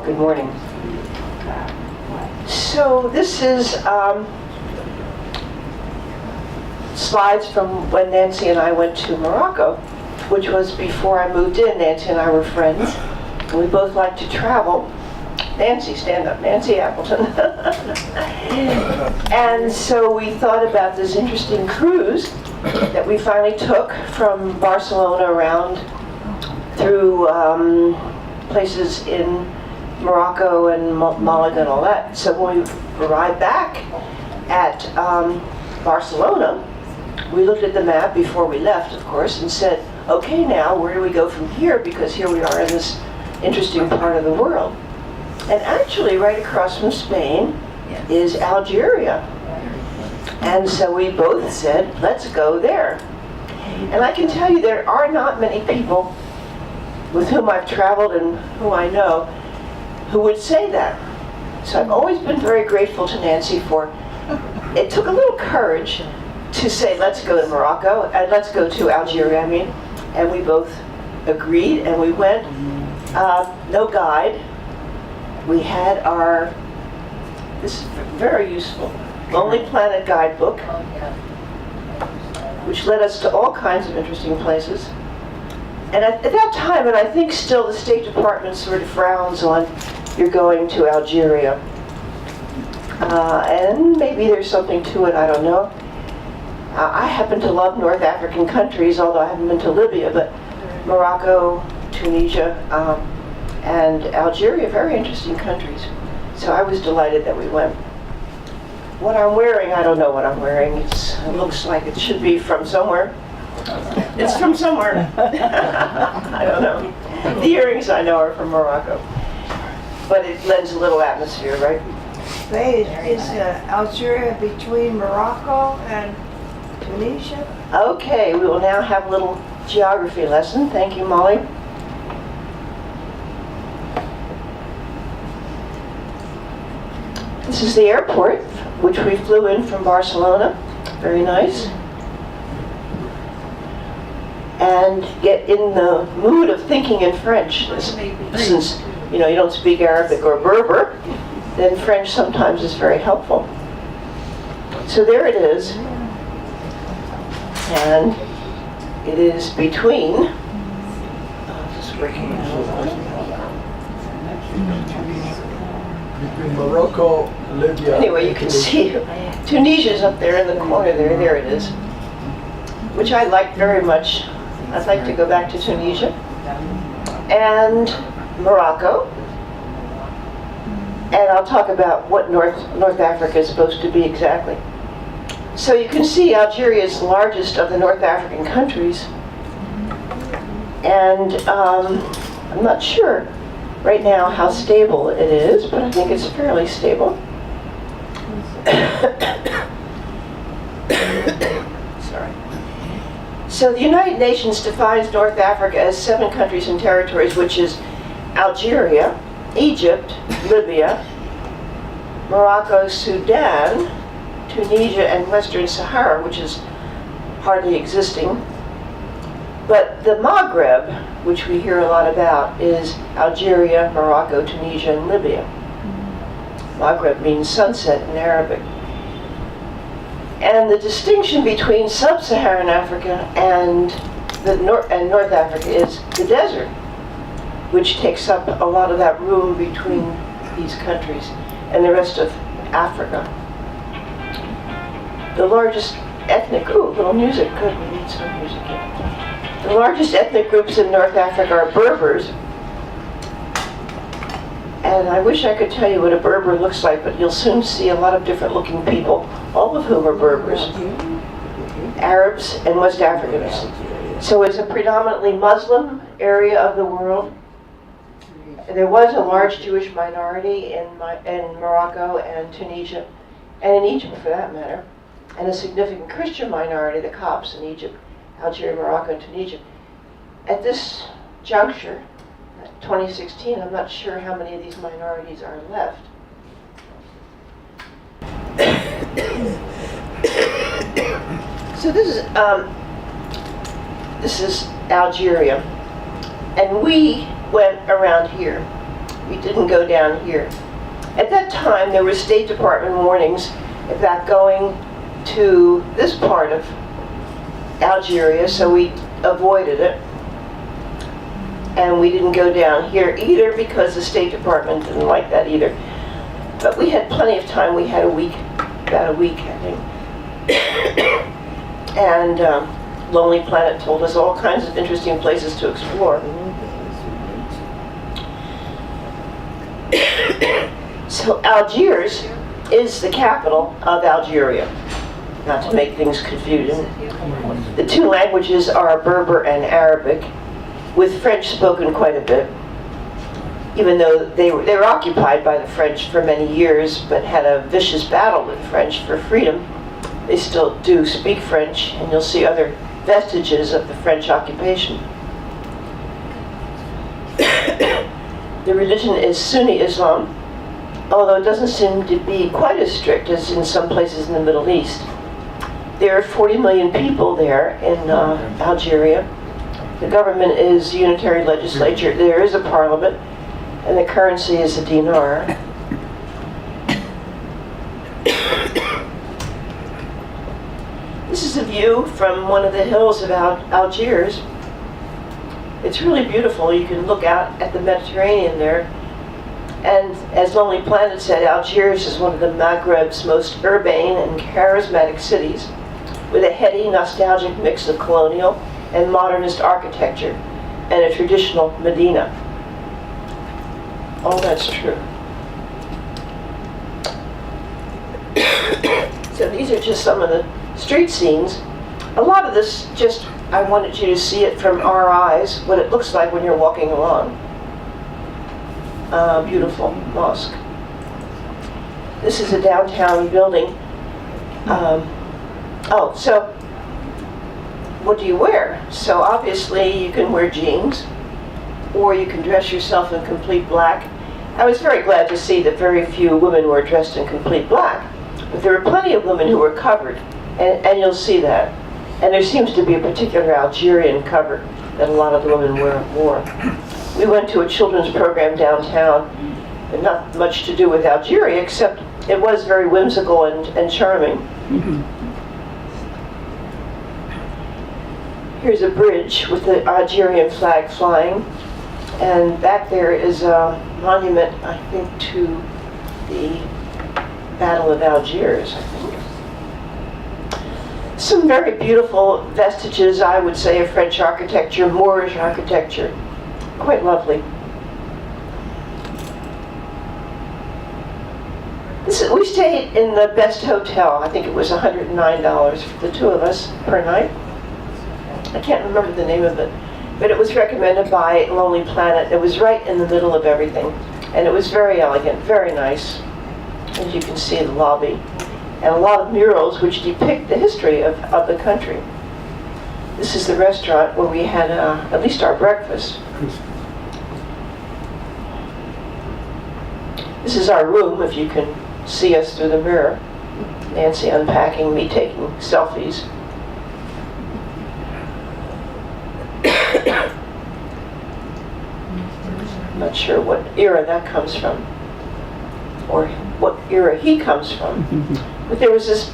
Good morning. So this is slides from when Nancy and I went to Morocco, which was before I moved in. Nancy and I were friends, and we both liked to travel. Nancy, stand up. Nancy Appleton. And so we thought about this interesting cruise that we finally took from Barcelona around through places in Morocco and Malaga and all that. So when we arrived back at Barcelona, we looked at the map before we left, of course, and said, okay, now where do we go from here? Because here we are in this interesting part of the world. And actually, right across from Spain is Algeria. And so we both said, let's go there. And I can tell you there are not many people with whom I've traveled and who I know who would say that. So I've always been very grateful to Nancy for, it took a little courage to say, let's go to Morocco, and let's go to Algeria, I mean. And we both agreed, and we went, no guide. We had our, this is very useful, Lonely Planet guidebook, which led us to all kinds of interesting places. And at that time, and I think still, the State Department sort of frowns on you're going to Algeria. And maybe there's something to it, I don't know. I happen to love North African countries, although I haven't been to Libya, but Morocco, Tunisia, and Algeria, very interesting countries. So I was delighted that we went. What I'm wearing, I don't know what I'm wearing. It looks like it should be from somewhere. It's from somewhere. I don't know. The earrings I know are from Morocco. But it lends a little atmosphere, right? Is Algeria between Morocco and Tunisia? Okay, we will now have a little geography lesson. Thank you, Molly. This is the airport, which we flew in from Barcelona. Very nice. And get in the mood of thinking in French. Since you don't speak Arabic or Berber, then French sometimes is very helpful. So there it is. And it is between, between Morocco, Libya. Anyway, you can see Tunisia's up there in the corner there. There it is. Which I like very much. I'd like to go back to Tunisia. And Morocco. And I'll talk about what North Africa is supposed to be exactly. So you can see Algeria is the largest of the North African countries. And I'm not sure right now how stable it is, but I think it's fairly stable. Sorry. So the United Nations defines North Africa as 7 countries and territories, which is Algeria, Egypt, Libya, Morocco, Sudan, Tunisia, and Western Sahara, which is hardly existing. But the Maghreb, which we hear a lot about, is Algeria, Morocco, Tunisia, and Libya. Maghreb means sunset in Arabic. And the distinction between sub-Saharan Africa and North Africa is the desert, which takes up a lot of that room between these countries and the rest of Africa. The largest ethnic, little music, good, we need some music here. The largest ethnic groups in North Africa are Berbers. And I wish I could tell you what a Berber looks like, but you'll soon see a lot of different looking people, all of whom are Berbers, Arabs, and West Africans. So it's a predominantly Muslim area of the world. There was a large Jewish minority in Morocco and Tunisia, and in Egypt for that matter, and a significant Christian minority, the Copts in Egypt, Algeria, Morocco, and Tunisia. At this juncture, 2016, I'm not sure how many of these minorities are left. So this is Algeria, and we went around here. We didn't go down here. At that time, there were State Department warnings about going to this part of Algeria, so we avoided it. And we didn't go down here either because the State Department didn't like that either. But we had plenty of time. We had a week, about a week, I think. And Lonely Planet told us all kinds of interesting places to explore. So Algiers is the capital of Algeria, not to make things confusing. The two languages are Berber and Arabic, with French spoken quite a bit, even though they were occupied by the French for many years, but had a vicious battle with the French for freedom. They still do speak French, and you'll see other vestiges of the French occupation. The religion is Sunni Islam, although it doesn't seem to be quite as strict as in some places in the Middle East. There are 40 million people there in Algeria. The government is unitary legislature. There is a parliament, and the currency is the dinar. This is a view from one of the hills of Algiers. It's really beautiful. You can look out at the Mediterranean there. And as Lonely Planet said, Algiers is one of the Maghreb's most urbane and charismatic cities, with a heady, nostalgic mix of colonial and modernist architecture, and a traditional Medina. All that's true. So these are just some of the street scenes. A lot of this just, I wanted you to see it from our eyes, what it looks like when you're walking along. Beautiful mosque. This is a downtown building. So what do you wear? So obviously you can wear jeans, or you can dress yourself in complete black. I was very glad to see that very few women were dressed in complete black, but there were plenty of women who were covered, and you'll see that. And there seems to be a particular Algerian cover that a lot of the women wore. We went to a children's program downtown, and not much to do with Algeria, except it was very whimsical and charming. Here's a bridge with the Algerian flag flying, and back there is a monument, I think, to the Battle of Algiers, I think. Some very beautiful vestiges, I would say, of French architecture, Moorish architecture. Quite lovely. We stayed in the best hotel. I think it was $109 for the two of us per night. I can't remember the name of it, but it was recommended by Lonely Planet. It was right in the middle of everything, and it was very elegant, very nice. As you can see, the lobby, and a lot of murals which depict the history of the country. This is the restaurant where we had at least our breakfast. This is our room, if you can see us through the mirror. Nancy unpacking, me taking selfies. I'm not sure what era that comes from, or what era he comes from. But there was this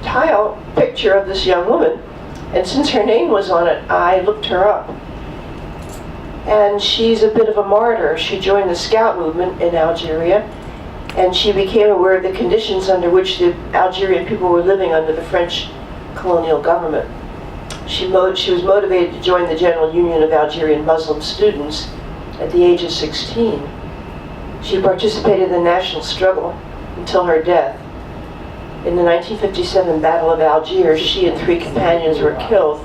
tile picture of this young woman, and since her name was on it, I looked her up. And she's a bit of a martyr. She joined the Scout movement in Algeria, and she became aware of the conditions under which the Algerian people were living under the French colonial government. She was motivated to join the General Union of Algerian Muslim Students at the age of 16. She participated in the national struggle until her death. In the 1957 Battle of Algiers, she and 3 companions were killed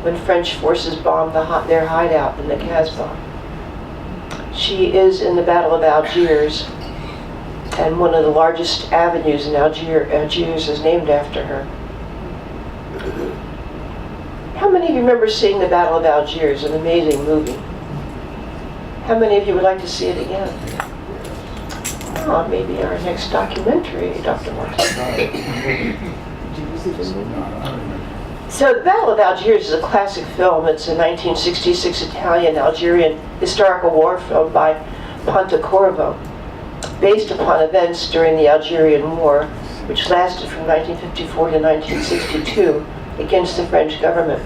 when French forces bombed their hideout in the Casbah. She is in the Battle of Algiers, and one of the largest avenues in Algiers is named after her. How many of you remember seeing the Battle of Algiers, an amazing movie? How many of you would like to see it again? Oh, maybe our next documentary, Dr. Martin. So the Battle of Algiers is a classic film. It's a 1966 Italian-Algerian historical war film by Pontecorvo, based upon events during the Algerian War, which lasted from 1954 to 1962 against the French government.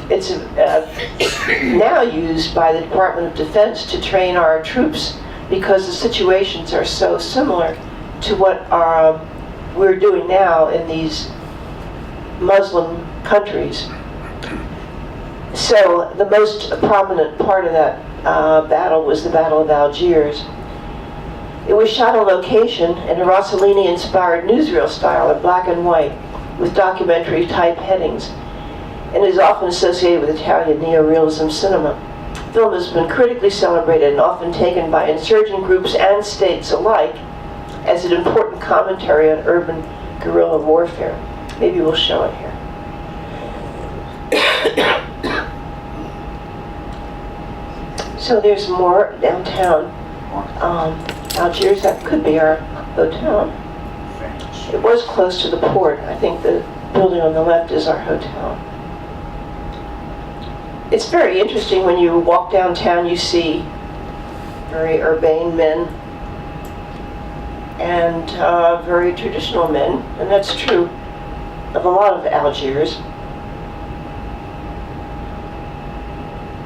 It's now used by the Department of Defense to train our troops because the situations are so similar to what we're doing now in these Muslim countries. So the most prominent part of that battle was the Battle of Algiers. It was shot on location in a Rossellini-inspired newsreel style in black and white with documentary-type headings, and is often associated with Italian neorealism cinema. The film has been critically celebrated and often taken by insurgent groups and states alike as an important commentary on urban guerrilla warfare. Maybe we'll show it here. So there's more downtown. Algiers, that could be our hotel. It was close to the port. I think the building on the left is our hotel. It's very interesting when you walk downtown, you see very urbane men and very traditional men, and that's true of a lot of Algiers.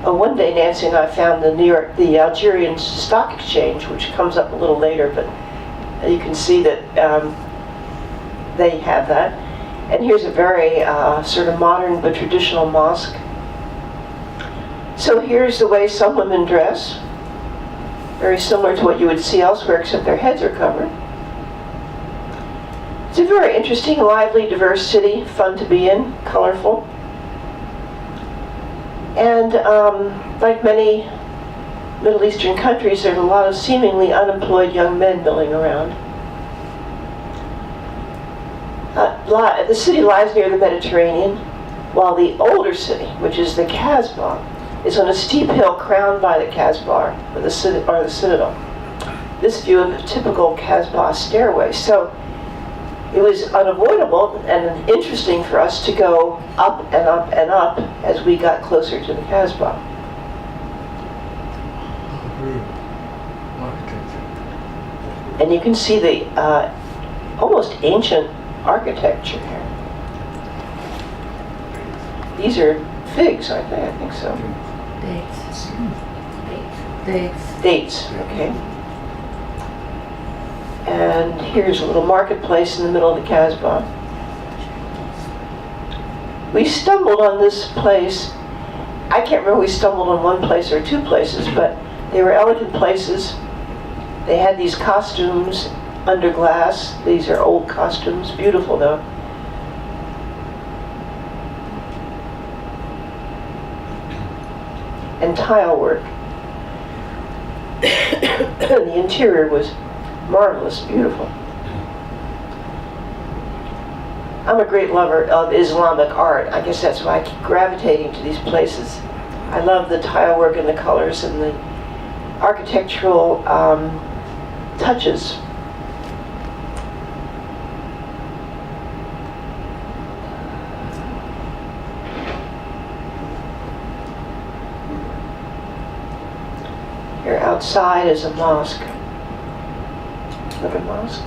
One day Nancy and I found the Algerian Stock Exchange, which comes up a little later, but you can see that they have that. And here's a very sort of modern but traditional mosque. So here's the way some women dress, very similar to what you would see elsewhere, except their heads are covered. It's a very interesting, lively, diverse city, fun to be in, colorful. And like many Middle Eastern countries, there's a lot of seemingly unemployed young men milling around. The city lies near the Mediterranean, while the older city, which is the Casbah, is on a steep hill crowned by the Casbah, or the citadel. This view of a typical Casbah stairway. So it was unavoidable and interesting for us to go up and up and up as we got closer to the Casbah. And you can see the almost ancient architecture here. These are figs, aren't they? I think so. Dates, okay. And here's a little marketplace in the middle of the Casbah. We stumbled on this place. I can't remember if we stumbled on one place or two places, but they were elegant places. They had these costumes under glass. These are old costumes, beautiful though. And tile work. The interior was marvelous, beautiful. I'm a great lover of Islamic art. I guess that's why I keep gravitating to these places. I love the tile work and the colors and the architectural touches. Here outside is a mosque. Another mosque.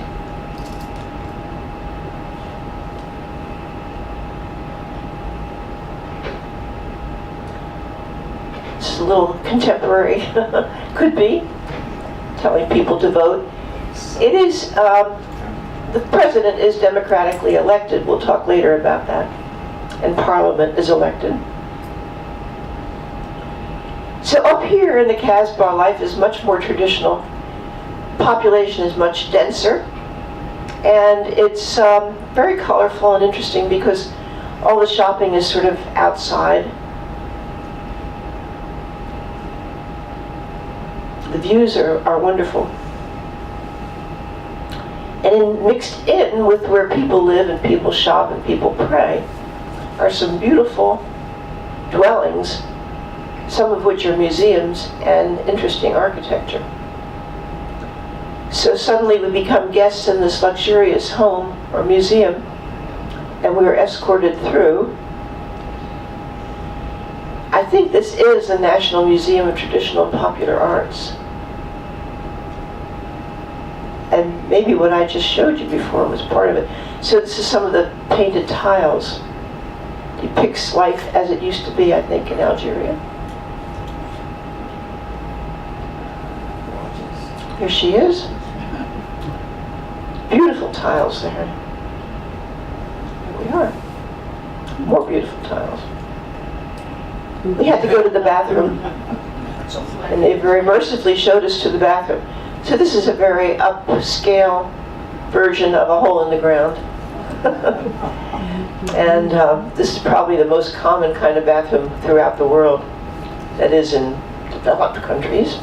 It's a little contemporary, could be, telling people to vote. It is, the president is democratically elected. We'll talk later about that. And parliament is elected. So up here in the Casbah, life is much more traditional. Population is much denser, and it's very colorful and interesting because all the shopping is sort of outside. The views are wonderful. And mixed in with where people live and people shop and people pray are some beautiful dwellings, some of which are museums and interesting architecture. So suddenly we become guests in this luxurious home or museum, and we were escorted through. I think this is the National Museum of Traditional and Popular Arts. maybe what I just showed you before was part of it. So this is some of the painted tiles. Depicts life as it used to be, I think, in Algeria. Here she is. Beautiful tiles there. Here we are. More beautiful tiles. We had to go to the bathroom, and they very mercifully showed us to the bathroom. So this is a very upscale version of a hole in the ground. And this is probably the most common kind of bathroom throughout the world, that is in developed countries.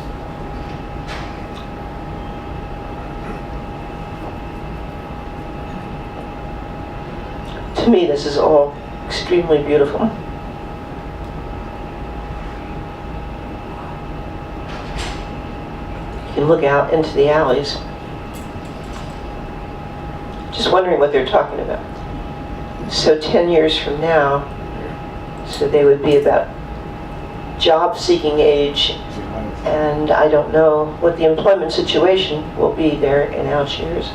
To me, this is all extremely beautiful. You can look out into the alleys. Just wondering what they're talking about. So 10 years from now, so they would be about job-seeking age, and I don't know what the employment situation will be there in Algiers.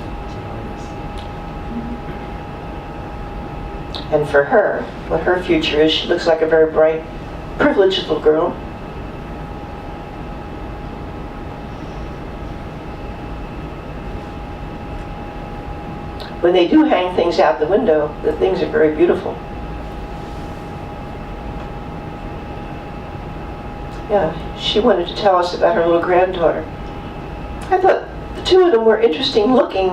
And for her, what her future is, she looks like a very bright, privileged little girl. When they do hang things out the window, the things are very beautiful. Yeah, she wanted to tell us about her little granddaughter. I thought the two of them were interesting looking.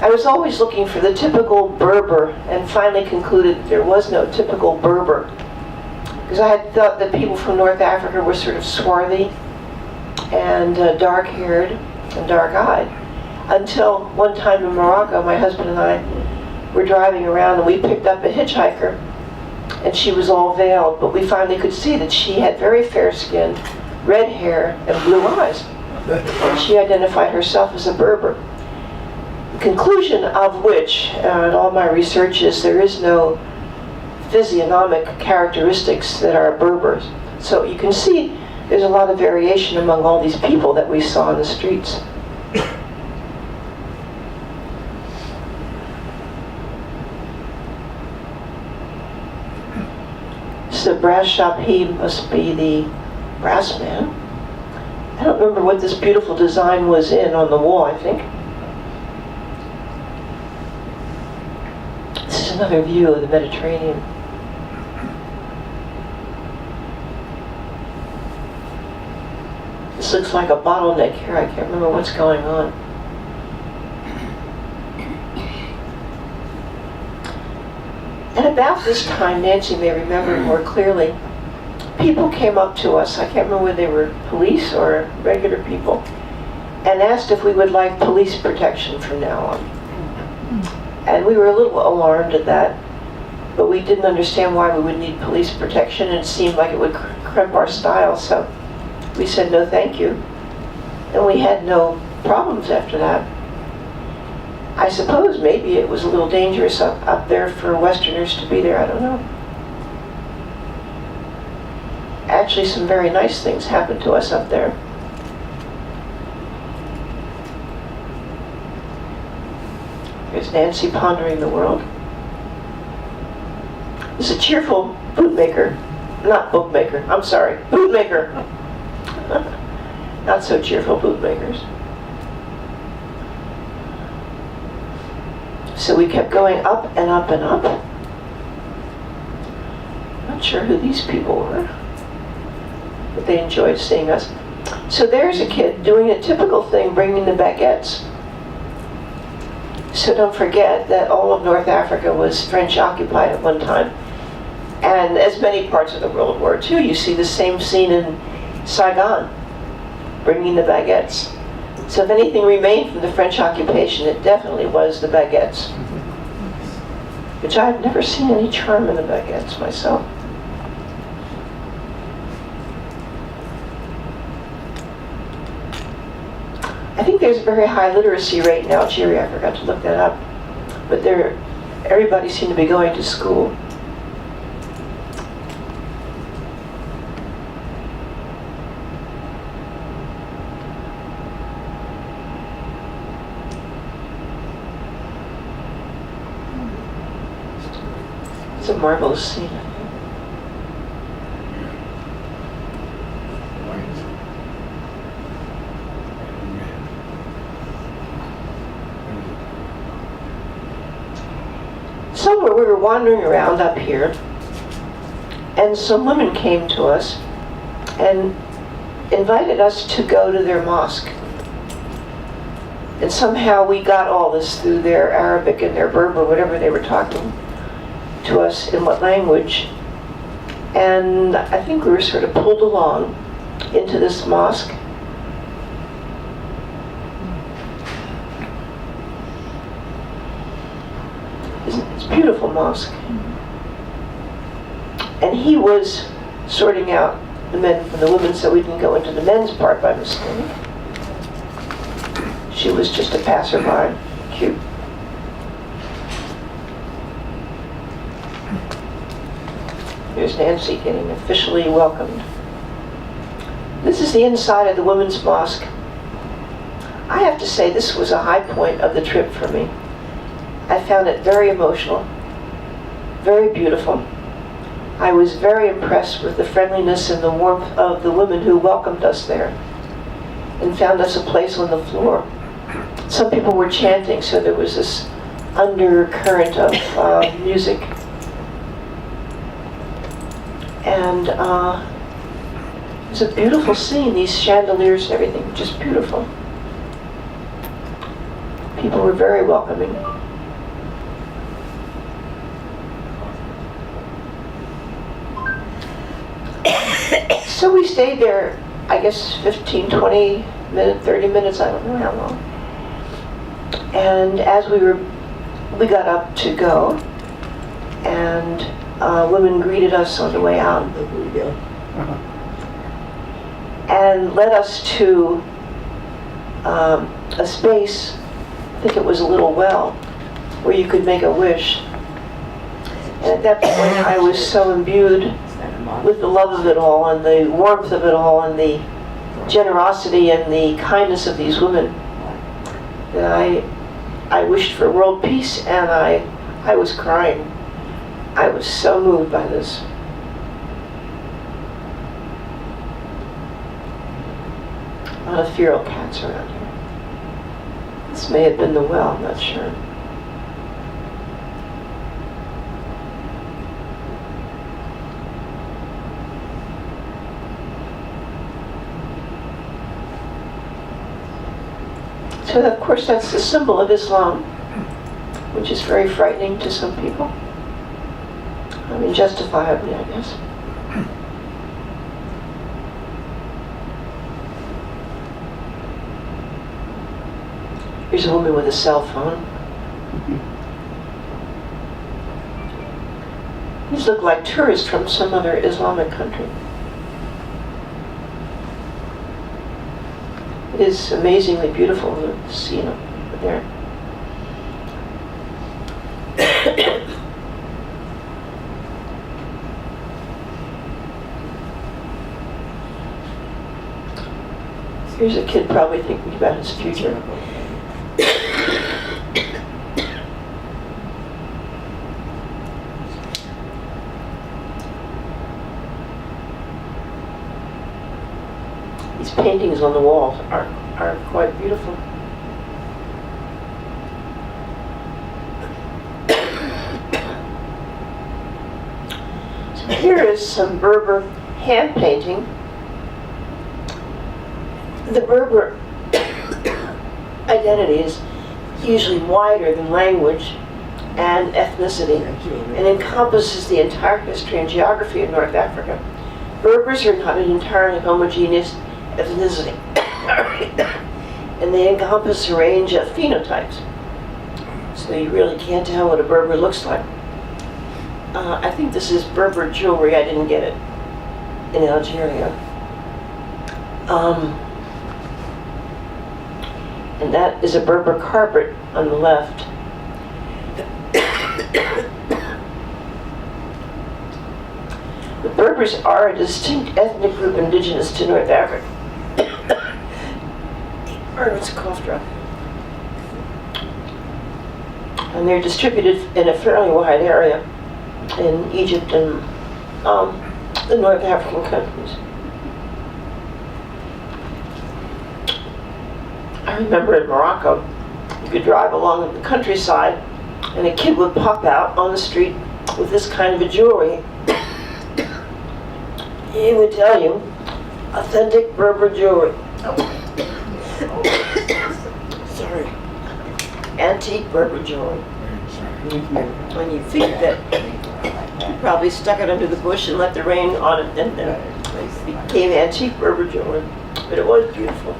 I was always looking for the typical Berber, and finally concluded there was no typical Berber. Because I had thought that people from North Africa were sort of swarthy and dark-haired and dark-eyed. Until one time in Morocco, my husband and I were driving around and we picked up a hitchhiker, and she was all veiled, but we finally could see that she had very fair skin, red hair, and blue eyes. And she identified herself as a Berber. The conclusion of which, in all my research, is there is no physiognomic characteristics that are Berbers. So you can see there's a lot of variation among all these people that we saw in the streets. The brass shop, he must be the brass man. I don't remember what this beautiful design was in on the wall, I think. This is another view of the Mediterranean. This looks like a bottleneck here. I can't remember what's going on. And about this time, Nancy may remember more clearly, people came up to us, I can't remember whether they were police or regular people, and asked if we would like police protection from now on. And we were a little alarmed at that, but we didn't understand why we would need police protection, and it seemed like it would crimp our style, so we said no thank you. And we had no problems after that. I suppose maybe it was a little dangerous up there for Westerners to be there, I don't know. Actually, some very nice things happened to us up there. Here's Nancy pondering the world. This is a cheerful bootmaker. Not bookmaker, I'm sorry, bootmaker. Not so cheerful bootmakers. So we kept going up and up and up. Not sure who these people were, but they enjoyed seeing us. So there's a kid doing a typical thing, bringing the baguettes. So don't forget that all of North Africa was French occupied at one time. And as many parts of the world were too. You see the same scene in Saigon, bringing the baguettes. So if anything remained from the French occupation, it definitely was the baguettes. Which I've never seen any charm in the baguettes myself. I think there's a very high literacy rate in Algeria. I forgot to look that up. But everybody seemed to be going to school. Just a marvelous scene. Somewhere we were wandering around up here, and some women came to us and invited us to go to their mosque. And somehow we got all this through their Arabic and their Berber, whatever they were talking to us, in what language. And I think we were sort of pulled along into this mosque. It's a beautiful mosque. And he was sorting out the men from the women, so we didn't go into the men's part by mistake. She was just a passerby. Cute. Here's Nancy getting officially welcomed. This is the inside of the women's mosque. I have to say this was a high point of the trip for me. I found it very emotional, very beautiful. I was very impressed with the friendliness and the warmth of the women who welcomed us there and found us a place on the floor. Some people were chanting, so there was this undercurrent of music. And it was a beautiful scene, these chandeliers and everything, just beautiful. People were very welcoming. So we stayed there, I guess 15, 20 minutes, 30 minutes, I don't know how long. And as we got up to go, and women greeted us on the way out. And led us to a space, I think it was a little well, where you could make a wish. And at that point I was so imbued with the love of it all and the warmth of it all and the generosity and the kindness of these women that I wished for world peace, and I was crying. I was so moved by this. A lot of feral cats around here. This may have been the well, I'm not sure. So of course that's the symbol of Islam, which is very frightening to some people. I mean, justifiably, I guess. Here's a woman with a cell phone. These look like tourists from some other Islamic country. It is amazingly beautiful, the scene over there. Here's a kid probably thinking about his future. These paintings on the walls are quite beautiful. So here is some Berber hand painting. The Berber identity is usually wider than language and ethnicity, and encompasses the entire history and geography of North Africa. Berbers are not an entirely homogeneous ethnicity, and they encompass a range of phenotypes. So you really can't tell what a Berber looks like. I think this is Berber jewelry. I didn't get it in Algeria. And that is a Berber carpet on the left. The Berbers are a distinct ethnic group indigenous to North Africa. Or it's a cough drop. And they're distributed in a fairly wide area. in Egypt and the North African countries. I remember in Morocco, you could drive along the countryside and a kid would pop out on the street with this kind of a jewelry. He would tell you, authentic Berber jewelry. Sorry. Antique Berber jewelry. When you think that he probably stuck it under the bush and let the rain on it, and then it became antique Berber jewelry. But it was beautiful.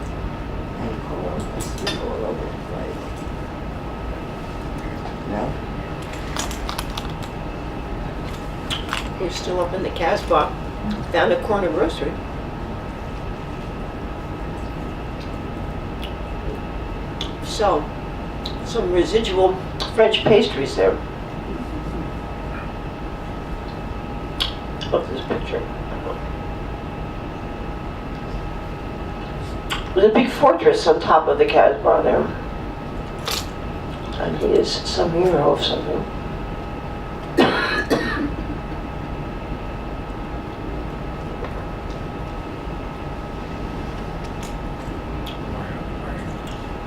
We're still up in the Casbah. Found a corner grocery. So, some residual French pastries there. Look at this picture. There's a big fortress on top of the Casbah there. And he is some hero of something.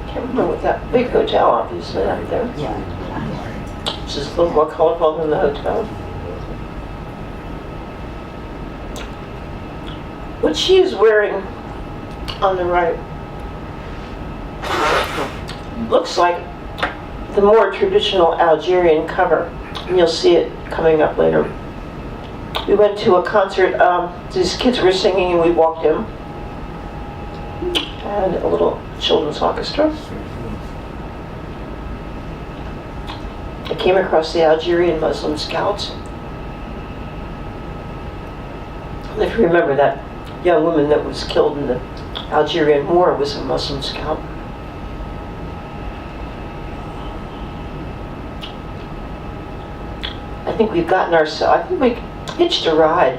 Can't remember what that big hotel obviously out there. This is a little more colorful than the hotel. What she is wearing on the right looks like the more traditional Algerian cover, and you'll see it coming up later. We went to a concert, these kids were singing and we walked in, and a little children's orchestra. I came across the Algerian Muslim Scouts. And if you remember, that young woman that was killed in the Algerian War was a Muslim Scout. I think we've gotten ourselves, I think we hitched a ride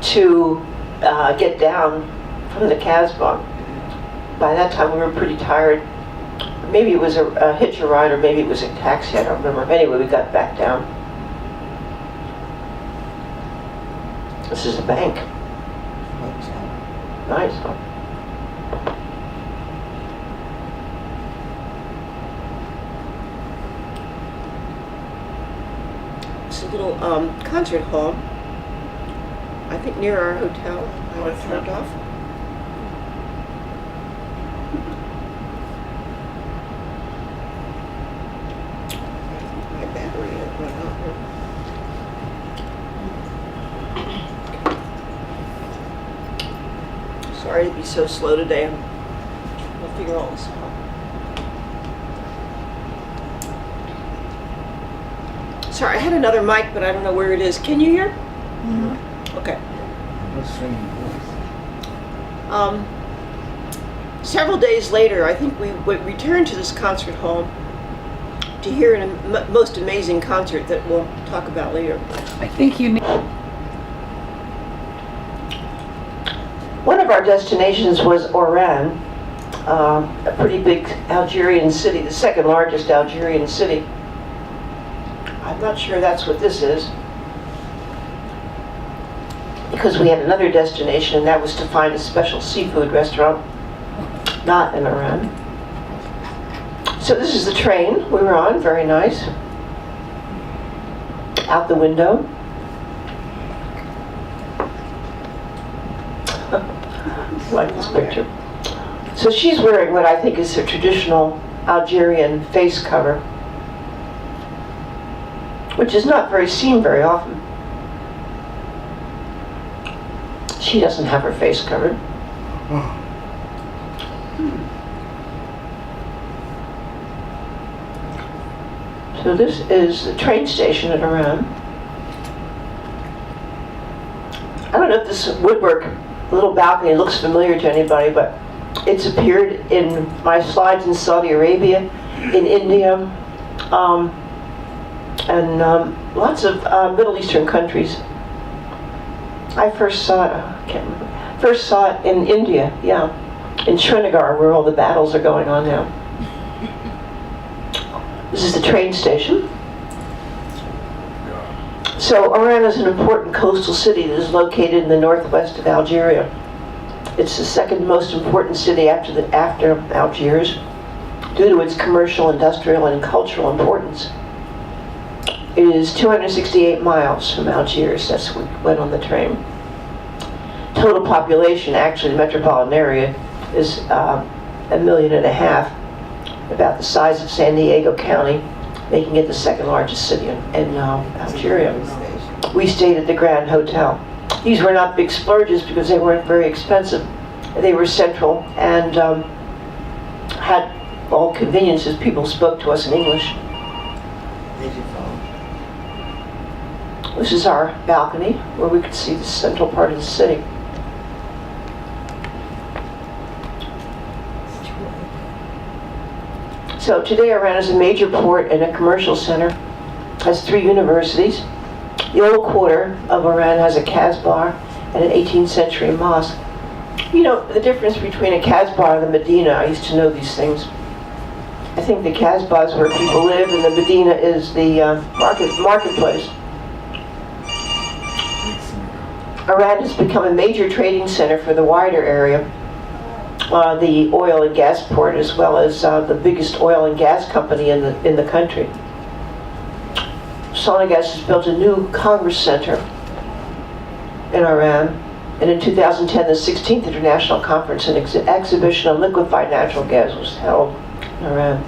to get down from the Casbah. By that time we were pretty tired. Maybe it was a hitch a ride or maybe it was a taxi, I don't remember. Anyway, we got back down. This is a bank. Nice, huh? It's a little concert hall, I think near our hotel. I turned off. My battery had run out here. Sorry to be so slow today. I'll figure all this out. Sorry, I had another mic, but I don't know where it is. Can you hear? Mm-hmm. Okay. Several days later, I think we would return to this concert hall to hear a most amazing concert that we'll talk about later. I think you need... One of our destinations was Oran, a pretty big Algerian city, the second largest Algerian city. I'm not sure that's what this is, because we had another destination, and that was to find a special seafood restaurant, not in Oran. So this is the train we were on, very nice. Out the window. I like this picture. So she's wearing what I think is a traditional Algerian face cover, which is not seen very often. She doesn't have her face covered. So this is the train station at Oran. I don't know if this woodwork, little balcony, looks familiar to anybody, but it's appeared in my slides in Saudi Arabia, in India, and lots of Middle Eastern countries. I first saw it in India, yeah, in Srinagar, where all the battles are going on now. This is the train station. So Oran is an important coastal city that is located in the northwest of Algeria. It's the second most important city after Algiers due to its commercial, industrial, and cultural importance. It is 268 miles from Algiers. That's what we went on the train. Total population, actually, the metropolitan area is 1.5 million, about the size of San Diego County, making it the second largest city in Algeria. We stayed at the Grand Hotel. These were not big splurges because they weren't very expensive. They were central and had all conveniences. People spoke to us in English. This is our balcony where we could see the central part of the city. So today Oran is a major port and a commercial center, has 3 universities. The old quarter of Oran has a Casbah and an 18th century mosque. You know, the difference between a Casbah and a Medina, I used to know these things. I think the Casbah is where people live and the Medina is the marketplace. Oran has become a major trading center for the wider area. The oil and gas port, as well as the biggest oil and gas company in the country. Sonagas has built a new Congress Center in Oran, and in 2010 the 16th International Conference and Exhibition on Liquefied Natural Gas was held in Oran.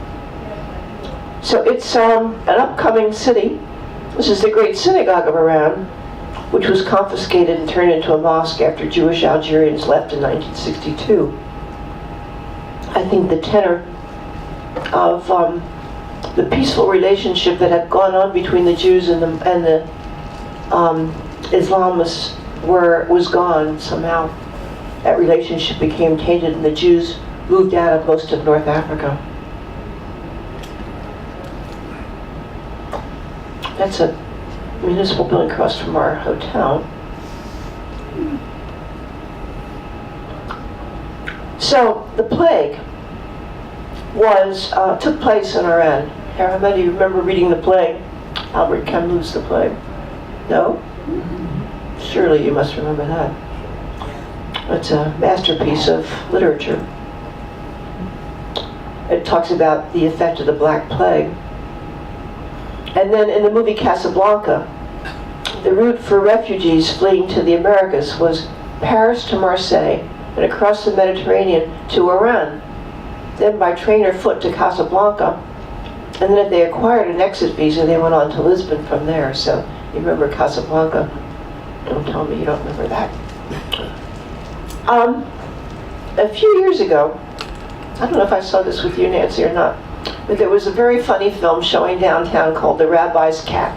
So it's an upcoming city. This is the Great Synagogue of Oran, which was confiscated and turned into a mosque after Jewish Algerians left in 1962. I think the tenor of the peaceful relationship that had gone on between the Jews and the Islamists was gone somehow. That relationship became tainted and the Jews moved out of most of North Africa. That's a municipal building across from our hotel. So the plague took place in Oran. How many of you remember reading the plague? Albert Camus' The Plague. No? Surely you must remember that. It's a masterpiece of literature. It talks about the effect of the Black Plague. And then in the movie Casablanca, the route for refugees fleeing to the Americas was Paris to Marseille and across the Mediterranean to Oran, then by train or foot to Casablanca, and then if they acquired an exit visa, they went on to Lisbon from there. So you remember Casablanca? Don't tell me you don't remember that. A few years ago, I don't know if I saw this with you, Nancy, or not, but there was a very funny film showing downtown called The Rabbi's Cat.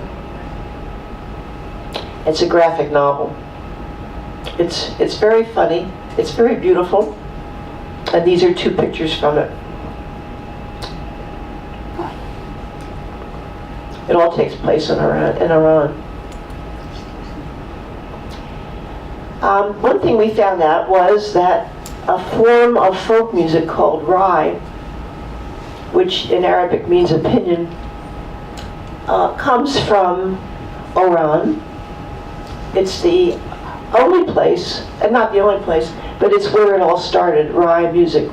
It's a graphic novel. It's very funny. It's very beautiful. And these are 2 pictures from it. It all takes place in Iran. One thing we found out was that a form of folk music called rai, which in Arabic means opinion, comes from Oran. It's the only place, and not the only place, but it's where it all started, rai music.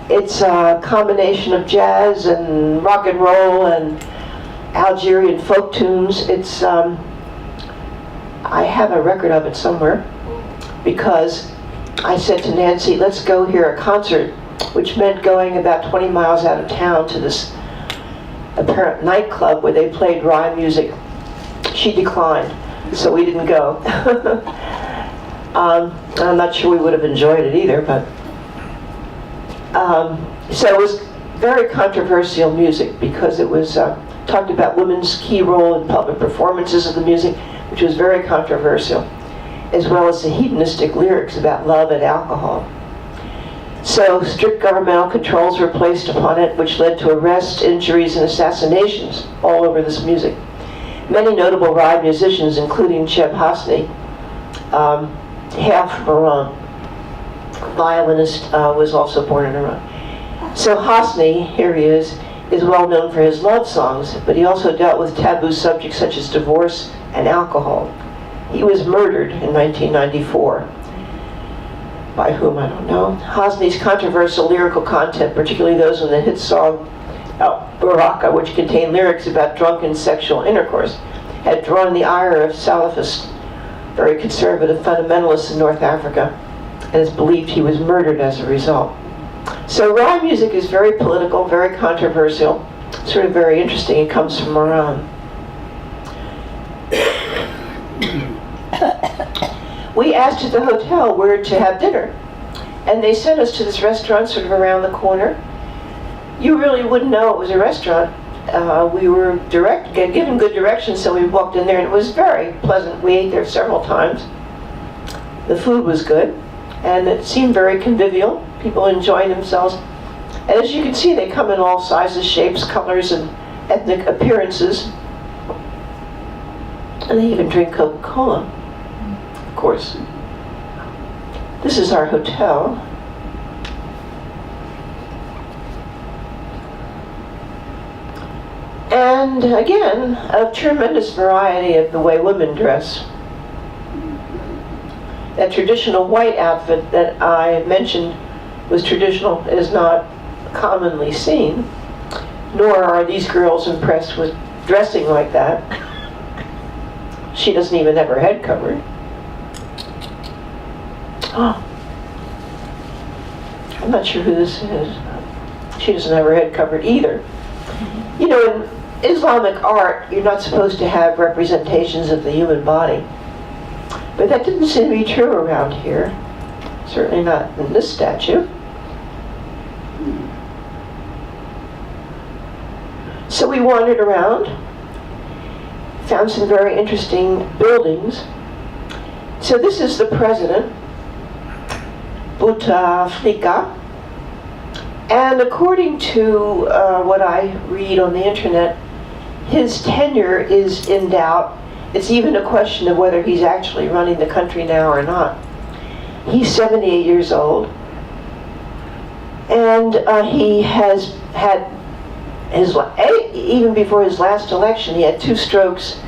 It's a combination of jazz and rock and roll and Algerian folk tunes. It's I have a record of it somewhere because I said to Nancy, let's go hear a concert, which meant going about 20 miles out of town to this apparent nightclub where they played rai music. She declined, so we didn't go. I'm not sure we would have enjoyed it either, but so it was very controversial music because it was talked about women's key role in public performances of the music, which was very controversial, as well as the hedonistic lyrics about love and alcohol. So strict governmental controls were placed upon it, which led to arrests, injuries, and assassinations all over this music. Many notable rai musicians, including Cheb Hasni, hail from Iran. Violinist was also born in Iran. So Hasni, here he is, is well known for his love songs, but he also dealt with taboo subjects such as divorce and alcohol. He was murdered in 1994. By whom, I don't know. Hosni's controversial lyrical content, particularly those in the hit song Baraka, which contained lyrics about drunken sexual intercourse, had drawn the ire of Salafist, very conservative fundamentalists in North Africa, and it's believed he was murdered as a result. So rhyme music is very political, very controversial, sort of very interesting. It comes from Iran. We asked at the hotel where to have dinner, and they sent us to this restaurant sort of around the corner. You really wouldn't know it was a restaurant. We were given good directions, so we walked in there, and it was very pleasant. We ate there several times. The food was good, and it seemed very convivial. People enjoying themselves. And as you can see, they come in all sizes, shapes, colors, and ethnic appearances. And they even drink Coca-Cola, of course. This is our hotel. And again, a tremendous variety of the way women dress. That traditional white outfit that I mentioned was traditional is not commonly seen, nor are these girls impressed with dressing like that. She doesn't even have her head covered. Oh, I'm not sure who this is. She doesn't have her head covered either. You know, in Islamic art, you're not supposed to have representations of the human body. But that didn't seem to be true around here. Certainly not in this statue. So we wandered around, found some very interesting buildings. So this is the president, Bouteflika. And according to what I read on the internet, his tenure is in doubt. It's even a question of whether he's actually running the country now or not. He's 78 years old, and he has had even before his last election, he had 2 strokes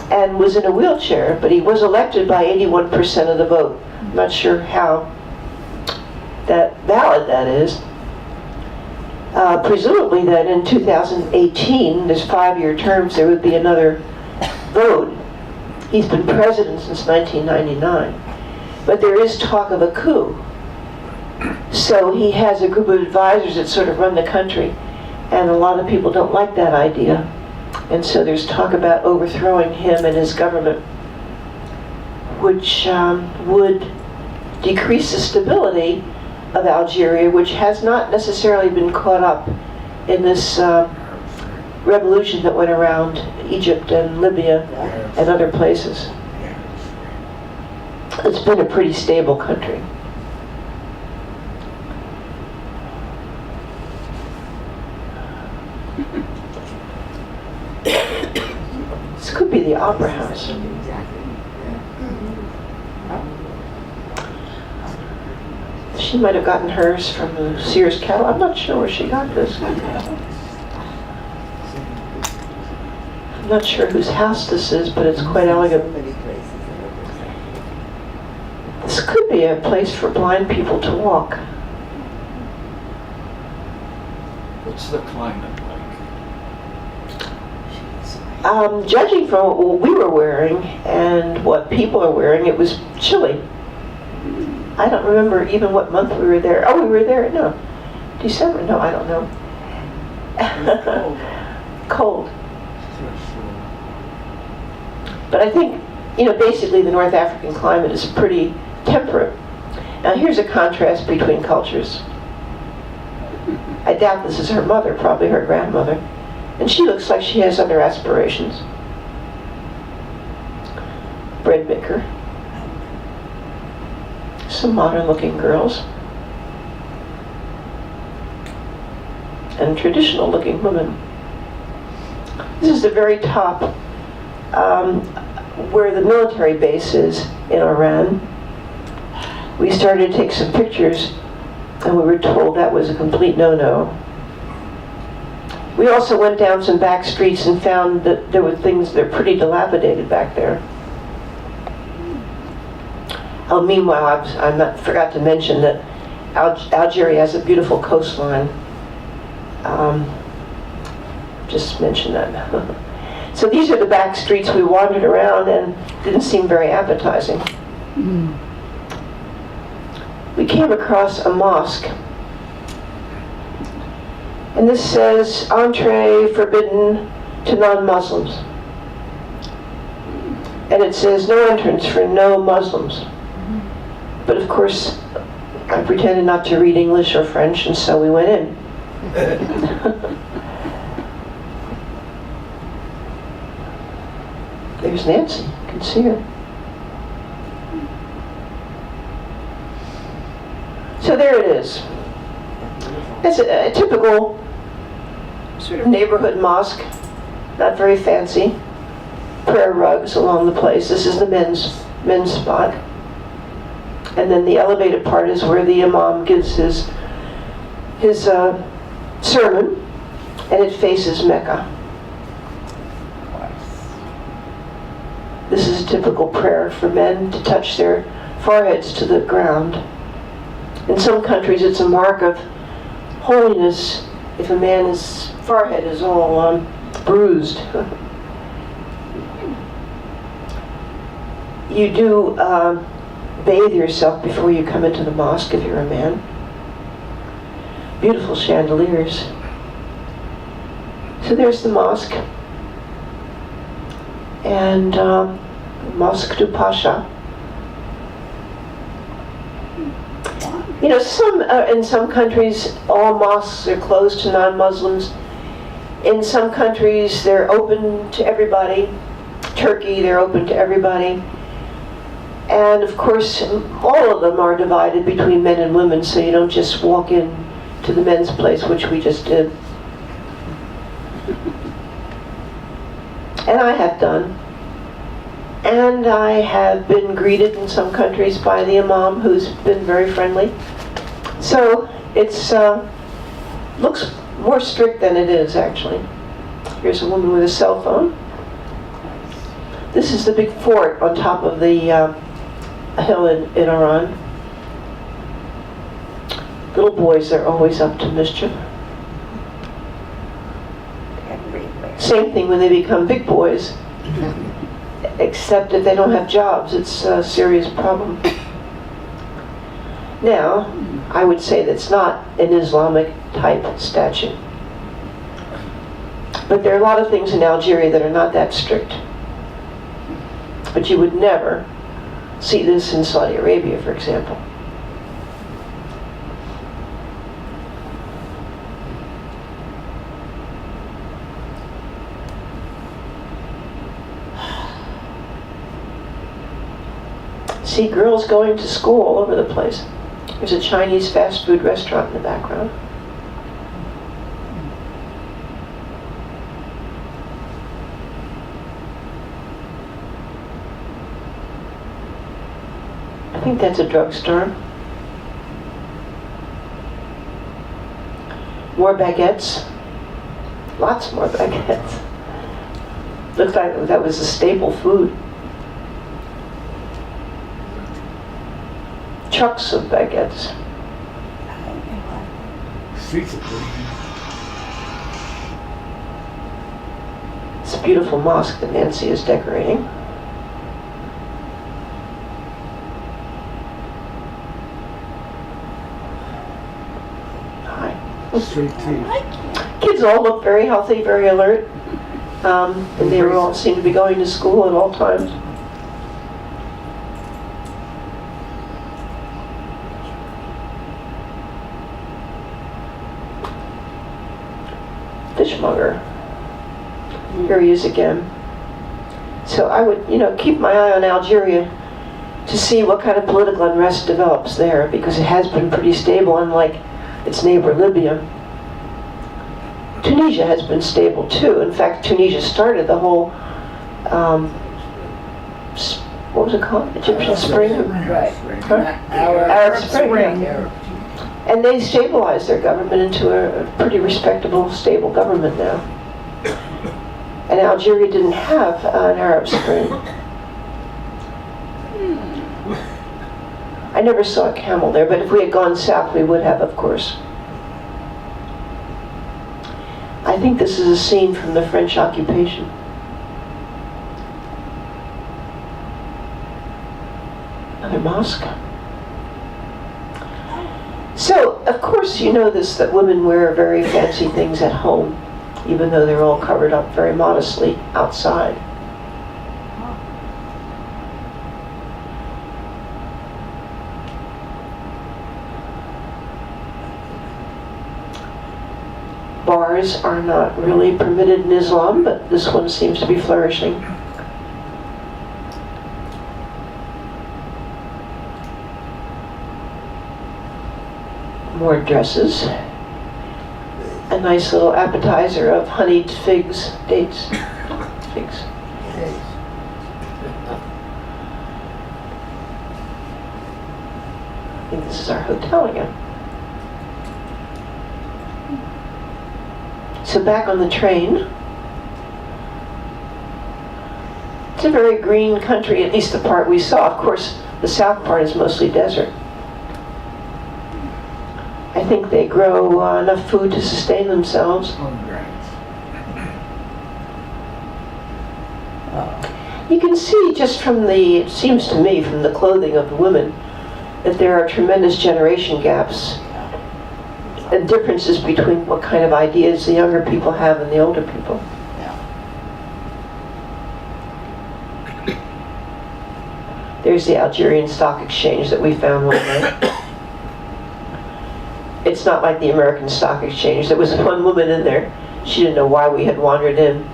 and was in a wheelchair, but he was elected by 81% of the vote. I'm not sure how valid that is. Presumably that in 2018, there's 5-year terms, there would be another vote. He's been president since 1999. But there is talk of a coup. So he has a group of advisors that sort of run the country, and a lot of people don't like that idea. And so there's talk about overthrowing him and his government, which would decrease the stability of Algeria, which has not necessarily been caught up in this revolution that went around Egypt and Libya and other places. It's been a pretty stable country. This could be the Opera House. She might have gotten hers from the Sears catalog. I'm not sure where she got this. I'm not sure whose house this is, but it's quite elegant. This could be a place for blind people to walk. What's the climate like? Judging from what we were wearing and what people are wearing, it was chilly. I don't remember even what month we were there. Oh, we were there, no. December, no, I don't know. Cold. But I think, basically the North African climate is pretty temperate. Now here's a contrast between cultures. I doubt this is her mother, probably her grandmother. And she looks like she has other aspirations. Bread maker. Some modern-looking girls. And traditional-looking women. This is the very top, where the military base is in Iran. We started to take some pictures, and we were told that was a complete no-no. We also went down some back streets and found that there were things that are pretty dilapidated back there. Oh, meanwhile, I forgot to mention that Algeria has a beautiful coastline. Just mention that. So these are the back streets we wandered around and didn't seem very appetizing. We came across a mosque. And this says, entree forbidden to non-Muslims. And it says, no entrance for no Muslims. But of course, I pretended not to read English or French, and so we went in. There's Nancy, you can see her. So there it is. It's a typical sort of neighborhood mosque, not very fancy. Prayer rugs along the place. This is the men's spot. And then the elevated part is where the imam gives his sermon, and it faces Mecca. This is a typical prayer for men to touch their foreheads to the ground. In some countries it's a mark of holiness if a man's forehead is all bruised. You do bathe yourself before you come into the mosque if you're a man. Beautiful chandeliers. So there's the mosque. And Mosque du Pasha. You know, in some countries, all mosques are closed to non-Muslims. In some countries, they're open to everybody. Turkey, they're open to everybody. And of course, all of them are divided between men and women, so you don't just walk in to the men's place, which we just did. And I have done. And I have been greeted in some countries by the imam, who's been very friendly. So it's looks more strict than it is, actually. Here's a woman with a cell phone. This is the big fort on top of the hill in Iran. Little boys are always up to mischief. Same thing when they become big boys. Except if they don't have jobs, it's a serious problem. Now, I would say that's not an Islamic type statue. But there are a lot of things in Algeria that are not that strict. But you would never see this in Saudi Arabia, for example. See girls going to school all over the place. There's a Chinese fast food restaurant in the background. I think that's a drugstore. More baguettes. Lots more baguettes. Looks like that was a staple food. Trucks of baguettes. Streets are pretty. It's a beautiful mosque that Nancy is decorating. Hi. Straight teeth. Kids all look very healthy, very alert. And they all seem to be going to school at all times. Fishmonger. Here he is again. So I would, keep my eye on Algeria to see what kind of political unrest develops there, because it has been pretty stable, unlike its neighbor Libya. Tunisia has been stable too. In fact, Tunisia started the whole, what was it called? Egyptian Spring? Right. Huh? Arab Spring. And they stabilized their government into a pretty respectable, stable government now. And Algeria didn't have an Arab Spring. I never saw a camel there, but if we had gone south, we would have, of course. I think this is a scene from the French occupation. Another mosque. So, of course, you know this, that women wear very fancy things at home, even though they're all covered up very modestly outside. Bars are not really permitted in Islam, but this one seems to be flourishing. More dresses. A nice little appetizer of honeyed figs, dates, figs. I think this is our hotel again. So back on the train. It's a very green country, at least the part we saw. Of course, the south part is mostly desert. I think they grow enough food to sustain themselves. You can see just from the, it seems to me, from the clothing of the women, that there are tremendous generation gaps and differences between what kind of ideas the younger people have and the older people. There's the Algerian Stock Exchange that we found one day. It's not like the American Stock Exchange. There was one woman in there. She didn't know why we had wandered in.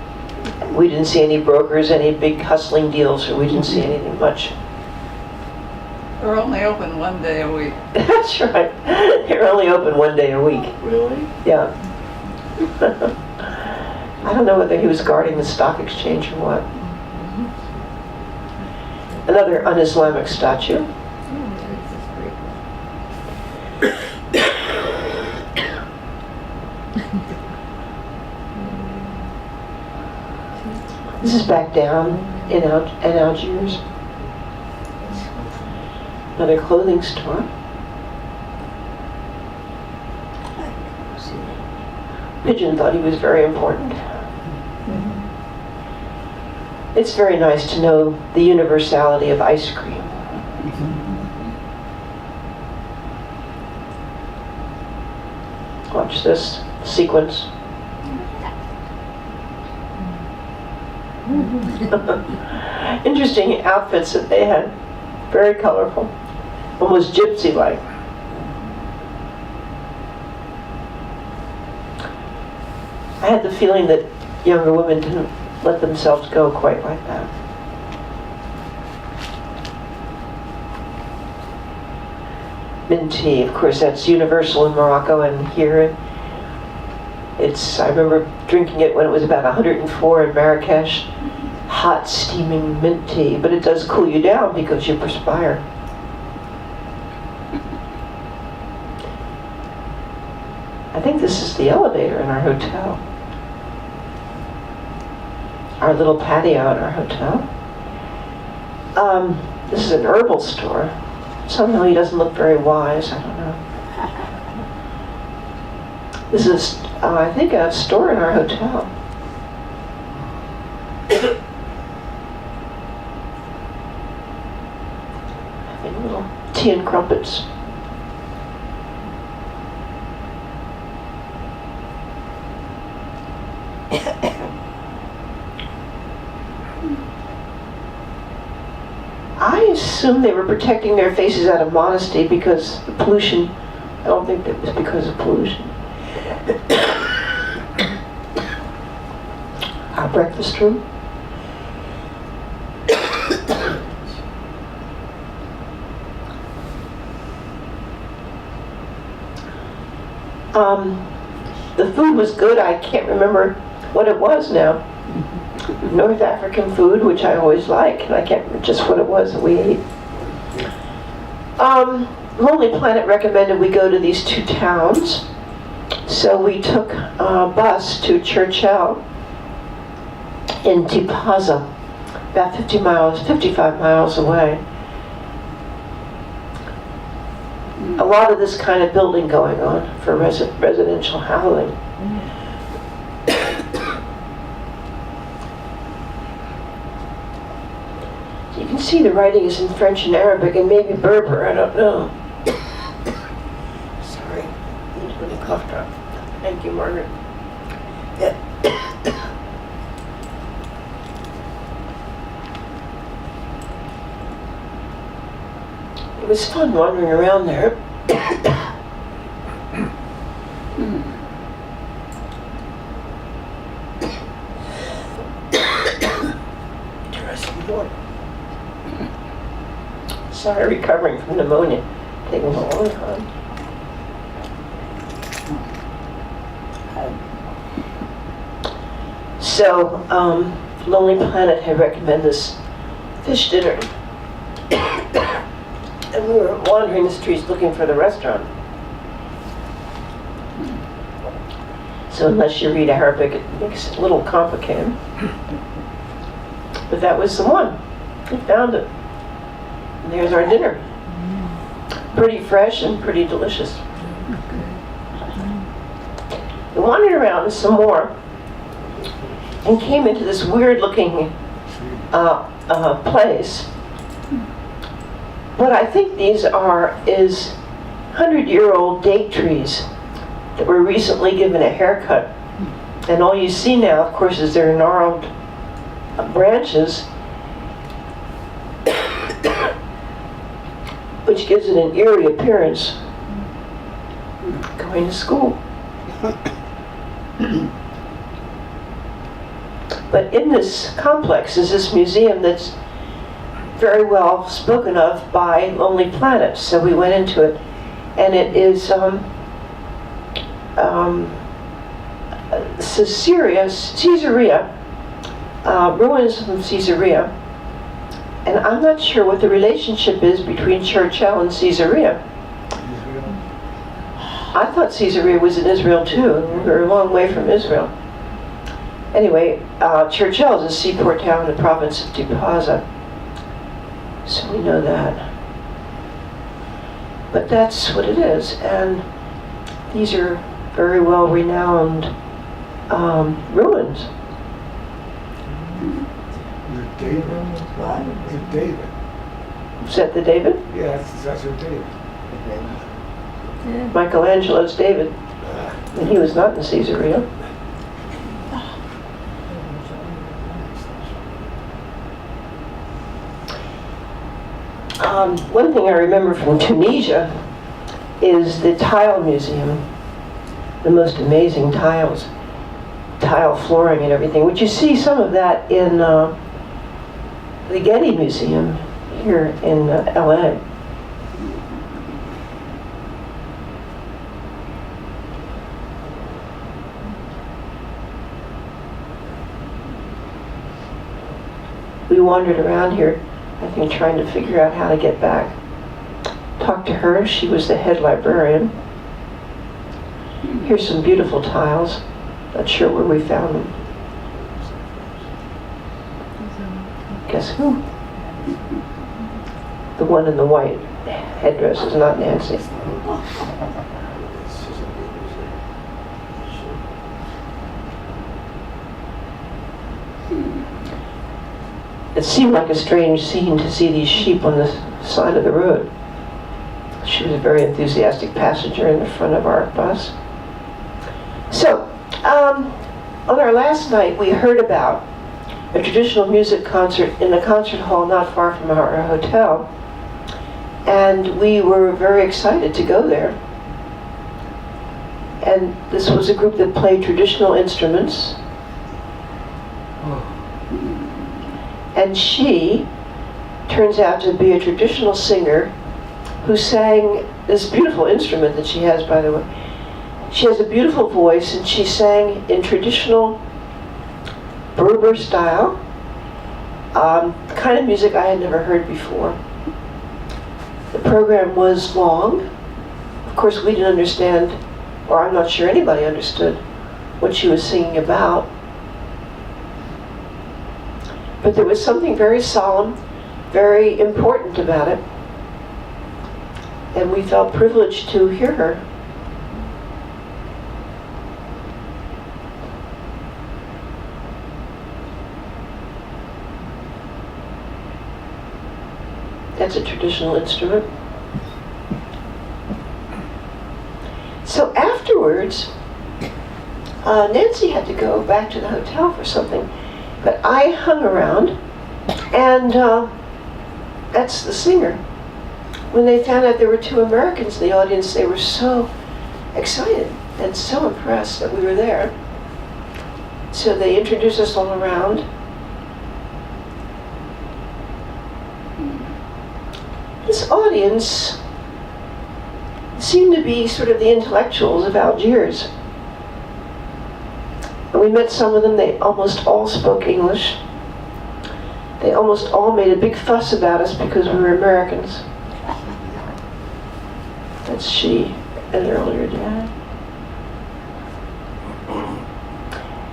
We didn't see any brokers, any big hustling deals, or we didn't see anything much. They're only open one day a week. That's right. They're only open one day a week. Really? Yeah. I don't know whether he was guarding the stock exchange or what. Another un-Islamic statue. This is back down in Algiers. Another clothing store. Pigeon thought he was very important. It's very nice to know the universality of ice cream. Watch this sequence. Interesting outfits that they had. Very colorful. Almost gypsy-like. I had the feeling that younger women didn't let themselves go quite like that. Mint tea, of course, that's universal in Morocco and here. I remember drinking it when it was about 104 in Marrakesh. Hot, steaming mint tea, but it does cool you down because you perspire. I think this is the elevator in our hotel. Our little patio in our hotel. This is an herbal store. Somehow he doesn't look very wise, I don't know. This is, I think, a store in our hotel. Having little tea and crumpets. I assume they were protecting their faces out of modesty because the pollution, I don't think that was because of pollution. Our breakfast room. The food was good. I can't remember what it was now. North African food, which I always like, and I can't remember just what it was that we ate. Lonely Planet recommended we go to these two towns. So we took a bus to Churchill in Tipaza, about 55 miles away. A lot of this kind of building going on for residential housing. So you can see the writing is in French and Arabic and maybe Berber, I don't know. Sorry, need to put a cough drop. Thank you, Margaret. It was fun wandering around there. Interesting boy. Sorry, recovering from pneumonia. Taking a long time. So, Lonely Planet had recommended this fish dinner. And we were wandering the streets looking for the restaurant. So unless you read Arabic, it makes it a little complicated. But that was the one. We found it. And there's our dinner. Pretty fresh and pretty delicious. We wandered around some more and came into this weird looking place. What I think these is 100-year-old date trees that were recently given a haircut. And all you see now, of course, is their gnarled branches, which gives it an eerie appearance. Going to school. But in this complex is this museum that's very well spoken of by Lonely Planet. So we went into it, and it is Caesarea, ruins from Caesarea. And I'm not sure what the relationship is between Churchill and Caesarea. I thought Caesarea was in Israel too, and we were a long way from Israel. Anyway, Churchill is a seaport town in the province of Tipaza. So we know that. But that's what it is. And these are very well renowned ruins. David. David. Is that the David? Yeah, that's your David. Michelangelo's David. And he was not in Caesarea. One thing I remember from Tunisia is the tile museum. The most amazing tiles. Tile flooring and everything, which you see some of that in the Getty Museum here in LA. We wandered around here, I think, trying to figure out how to get back. Talked to her, she was the head librarian. Here's some beautiful tiles. Not sure where we found them. Guess who? The one in the white headdress is not Nancy. It seemed like a strange scene to see these sheep on the side of the road. She was a very enthusiastic passenger in the front of our bus. So, on our last night, we heard about a traditional music concert in a concert hall not far from our hotel. And we were very excited to go there. And this was a group that played traditional instruments. And she turns out to be a traditional singer who sang this beautiful instrument that she has, by the way. She has a beautiful voice, and she sang in traditional Berber style, kind of music I had never heard before. The program was long. Of course, we didn't understand, or I'm not sure anybody understood, what she was singing about. But there was something very solemn, very important about it. And we felt privileged to hear her. That's a traditional instrument. So afterwards, Nancy had to go back to the hotel for something, but I hung around, and that's the singer. When they found out there were 2 Americans in the audience, they were so excited and so impressed that we were there. So they introduced us all around. This audience seemed to be sort of the intellectuals of Algiers. And we met some of them. They almost all spoke English. They almost all made a big fuss about us because we were Americans. That's she and an earlier dad.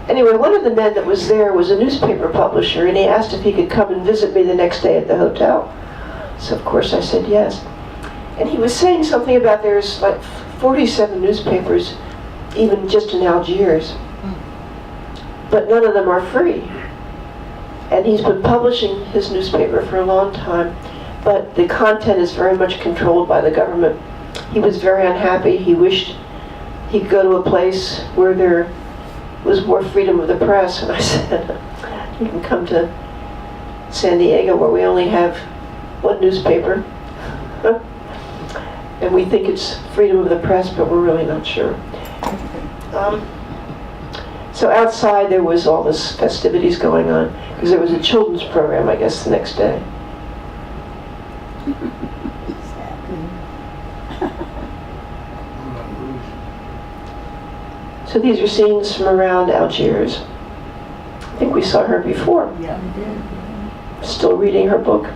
Anyway, one of the men that was there was a newspaper publisher, and he asked if he could come and visit me the next day at the hotel. So of course I said yes. And he was saying something about there's like 47 newspapers, even just in Algiers. But none of them are free. And he's been publishing his newspaper for a long time, but the content is very much controlled by the government. He was very unhappy. He wished he could go to a place where there was more freedom of the press. And I said, you can come to San Diego where we only have 1 newspaper. And we think it's freedom of the press, but we're really not sure. So outside there was all this festivities going on, because there was a children's program, I guess, the next day. So these are scenes from around Algiers. I think we saw her before. Yeah, we did. Still reading her book.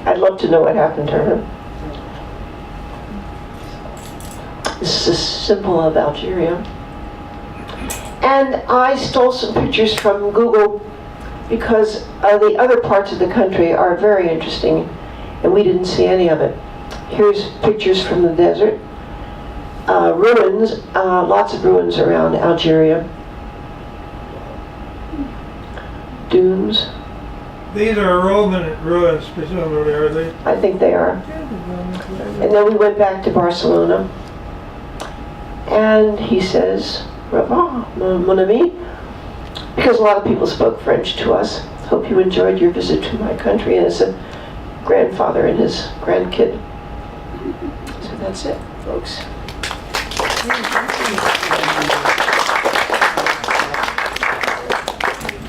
I'd love to know what happened to her. This is a symbol of Algeria. And I stole some pictures from Google because the other parts of the country are very interesting, and we didn't see any of it. Here's pictures from the desert. Ruins, lots of ruins around Algeria. Dunes. These are Roman ruins, presumably, are they? I think they are. And then we went back to Barcelona. And he says, "Au revoir, mon ami," because a lot of people spoke French to us. Hope you enjoyed your visit to my country. And it's a grandfather and his grandkid. So that's it, folks.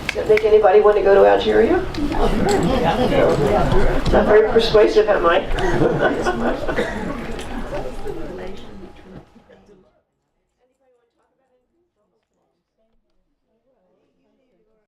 Does that make anybody want to go to Algeria? Not very persuasive, am I?